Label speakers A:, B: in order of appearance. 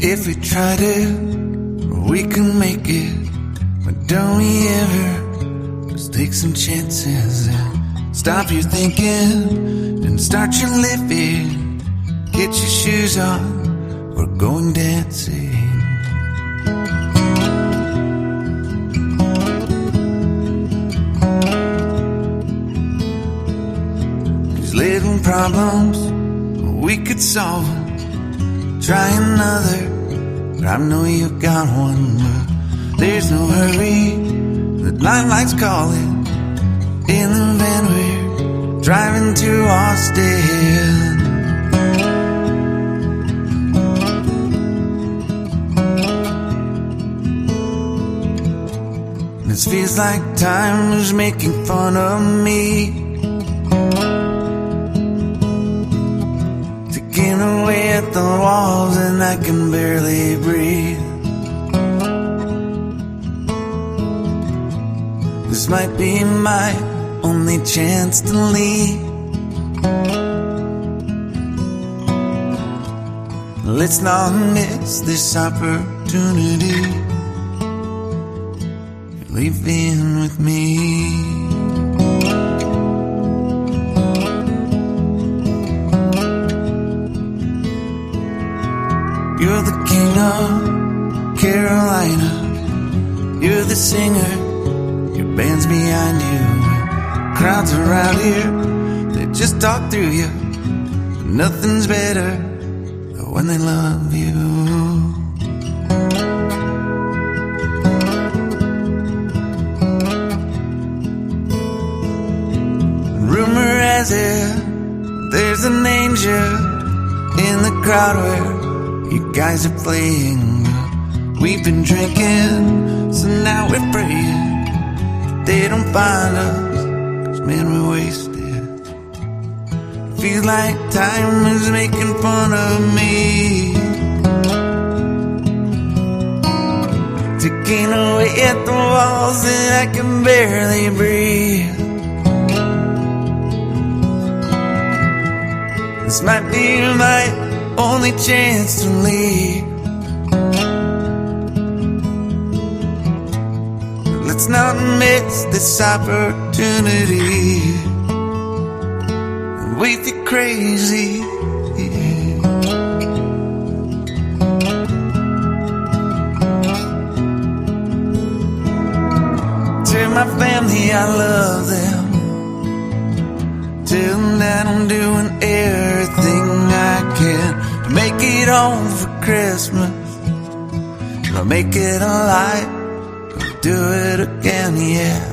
A: If we tried it, we can make it. But don't we ever just take some chances and stop your thinking and start your living? Get your shoes on, we're going dancing. These little problems, we could solve them. Try another, but I know you've got one. But there's no hurry, the lifelight's calling. In the van we're driving to Austin. This feels like time is making fun of me, taking away at the walls and I can barely breathe. This might be my only chance to leave. Let's not miss this opportunity. Leave in with me. You're the king of Carolina. You're the singer, your band's behind you. Crowds around here, they just talk through you. Nothing's better than when they love you. Rumor has it, there's an angel in the crowd where you guys are playing. We've been drinking, so now we're praying they don't find us, 'cause man, we're wasted. Feels like time is making fun of me, taking away at the walls and I can barely breathe. This might be my only chance to leave. Let's not miss this opportunity. We feel crazy. Tell my family I love them. Tell them that I'm doing everything I can to make it home for Christmas. I'll make it alive, I'll do it again, yeah.